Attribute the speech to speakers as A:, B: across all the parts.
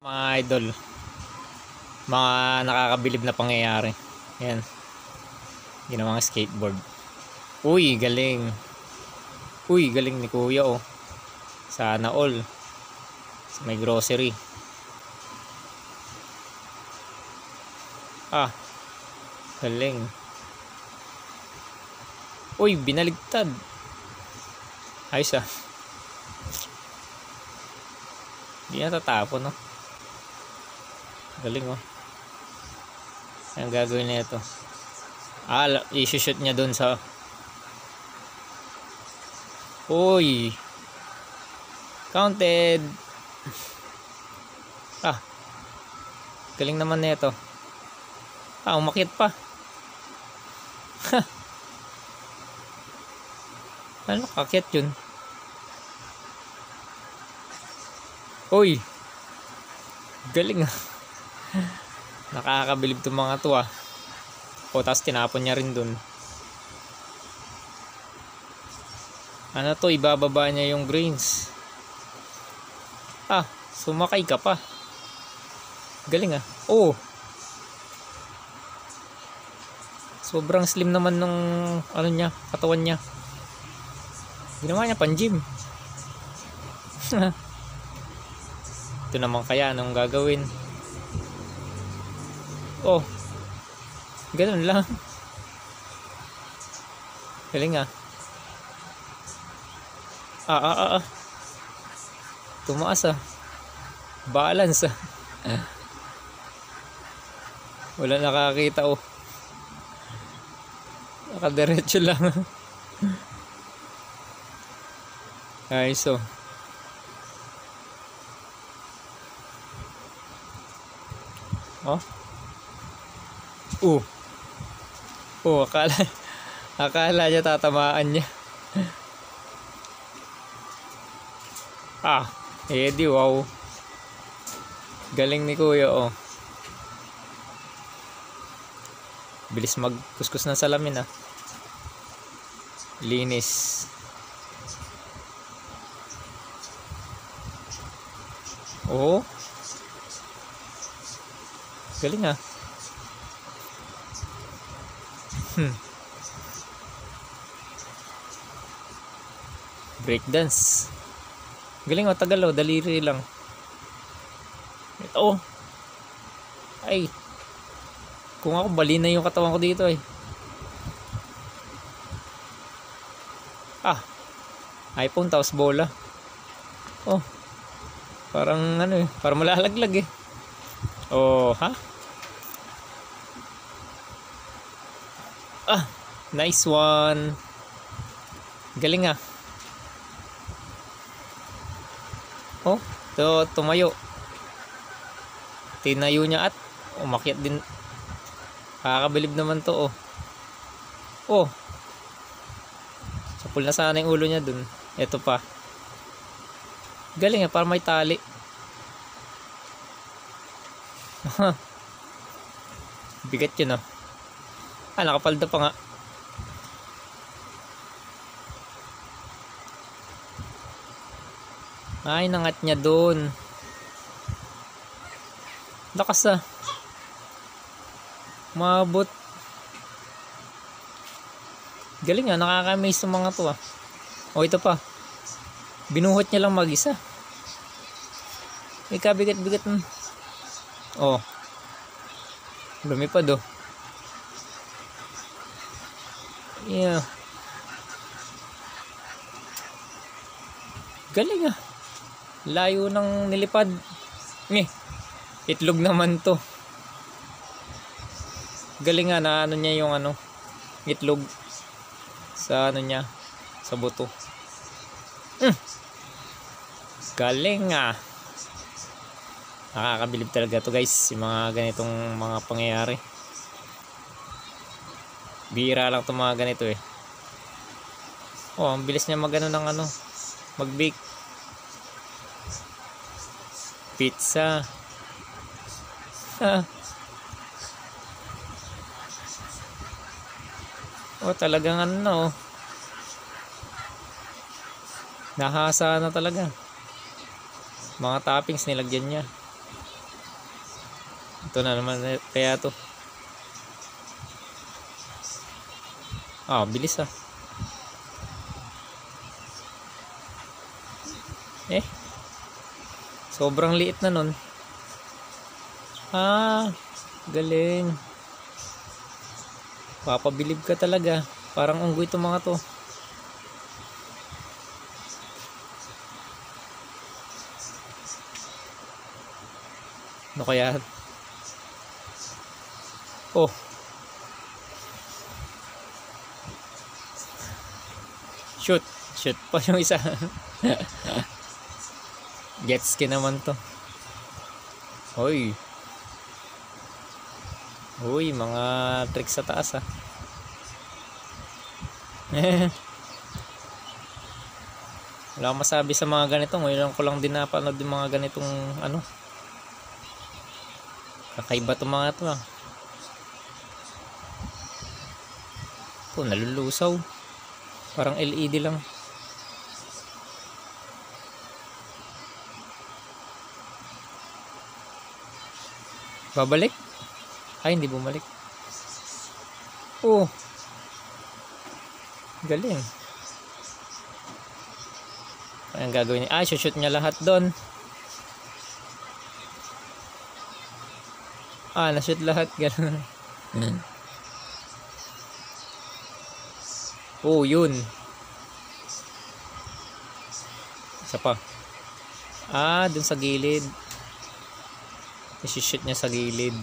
A: Mga idol, mga nakakabilib na pangyayari. Yan, ginawang skateboard. Uy, galing. Uy, galing ni kuya oh. Sana all. May grocery. Ah, galing. Uy, binaligtad. Ayos ah. Hindi na tatapon no. Galing oh. Ang gagawin niya ito. I-shoot niya dun sa... Uy, counted. Galing naman nito. Umakyat pa. Ano, kakyat yun. Uy, galing ah. Nakakabilib itong mga to ah. O, tapos tinapon niya rin dun. Ano to, ibababa niya yung grains. Sumakay ka pa. Galing ah. Oh, sobrang slim naman nung ano niya, katawan niya. Ginawa niya pang gym. Ito naman kaya anong gagawin? Oh, ganun lang. Galing ah. Tumaas ah. Balance ah. Wala nakakita oh. Nakadiretso lang. Ayos oh. Akala niya tatamaan niya. Di wow. Galing ni kuya oh. Bilis magkuskus ng salamin ah. Linis. Oh, galing ah. Breakdance. Galing oh, tagal oh, daliri lang. Ito oh. Ay, kung ako bali na yung katawan ko dito eh. iPhone tapos bola. Oh, parang ano eh, parang malalaglag eh. Oh, ha? Nice one. Galing ah. Oh, tumayo. Tinayo niya at umakyat din. Kakabilib naman to oh. Oh, sapul na sana yung ulo niya dun. Ito pa. Galing ah, parang may tali. Bigat yun ah. Nakapalda pa nga. Ay, nangat niya dun. Lakas ah. Mabot. Galing ah, nakaka-amaze ng mga to ah. Oh, ito pa. Binuhot niya lang mag-isa. May kabigat-bigat na. Oh, lumipad oh. Yeah. Galing ah. Layo ng nilipad. Itlog naman to. Galing nga na ano niya yung ano, itlog sa ano niya, sa buto. Galing ah. Nakakabilib talaga to guys, yung mga ganitong mga pangyayari. Bihira lang itong mga ganito eh. Oh, ang bilis niya magano ng ano, mag-bake. Pizza. Oh, talagang ano, nahasa na talaga. Mga toppings nilagyan niya. Ito na naman kaya to. Bilis ah. Sobrang liit na nun. Galing. Papabilib ka talaga. Parang unggoy itong mga to. Ano kaya? Shoot pa yung isa. Jet ski naman to. Uy, mga tricks sa taas ah. Wala akong masabi sa mga ganito. Ngayon ko lang din napanood yung mga ganitong ano. Kakaiba itong mga to ah. Nalulusaw. Parang LED lang. Babalik? Hindi bumalik. Galing. Ang gagawin niya? Shoot niya lahat doon. Na-shoot lahat. Gano'n. Yun. Isa pa. Dun sa gilid. I-shoot niya sa gilid.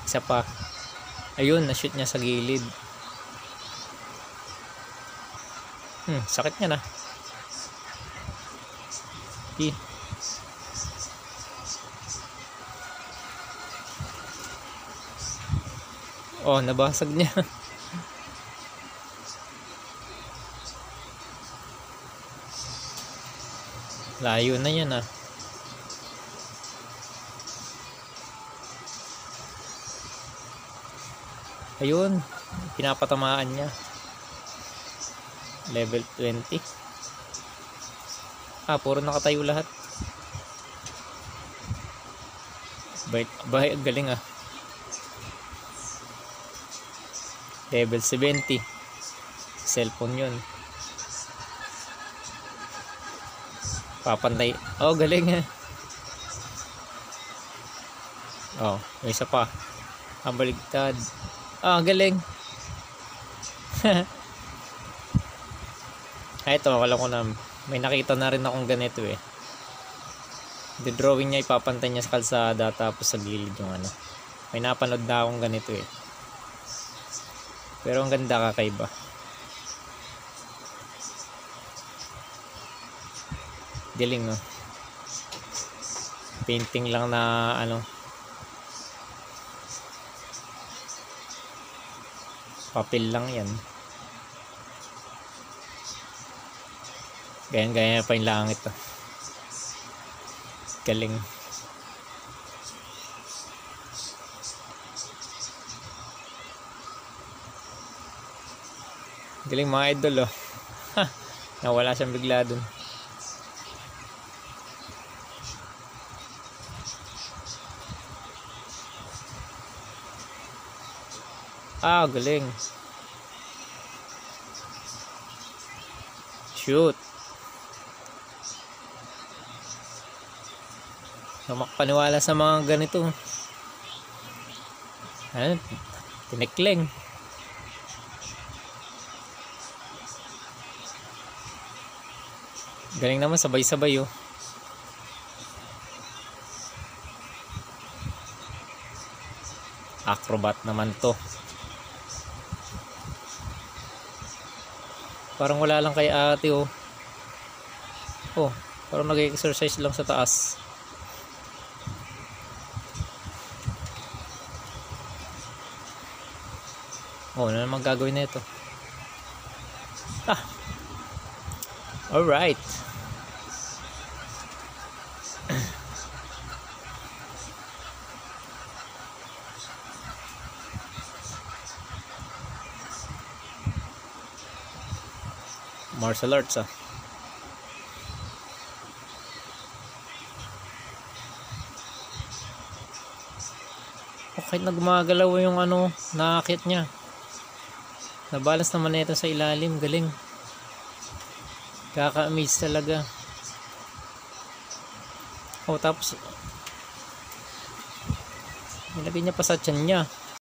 A: Isa pa. Ayun, na-shoot niya sa gilid. Sakit niya na. Nabasag niya. Layo na yan ah. Ayun, pinapatamaan niya. Level 20. Puro nakatayo lahat. Bahay, galing ah. Level 70. Cellphone yun. Papantay. Galing ah. May isa pa. Baligtad. Galing. Ito, akala ko na may nakita na rin akong ganito eh. The drawing niya ipapantay niya sa kalsada tapos sa gilid yung ano. May napanood na akong ganito eh. Pero ang ganda, kakaiba. Galing no. Painting lang na ano. Papel lang yan. Ganyan pa yung langit to. Galing. Galing mga idol oh. Nawala siyang bigla dun. Galing. Shoot. Makapaniwala sa mga ganito. Tinikling. Galing naman, sabay-sabay oh. Acrobat naman to. Parang wala lang kay ate oh. Parang nag-exercise lang sa taas. Ano naman gagawin na ito? Alright. Martial arts O kahit na gumagalaw yung ano, nakakit niya. Nabalance naman na ito sa ilalim. Galing. Kaka-amaze talaga. O tapos nilagay niya pa sa tiyan niya.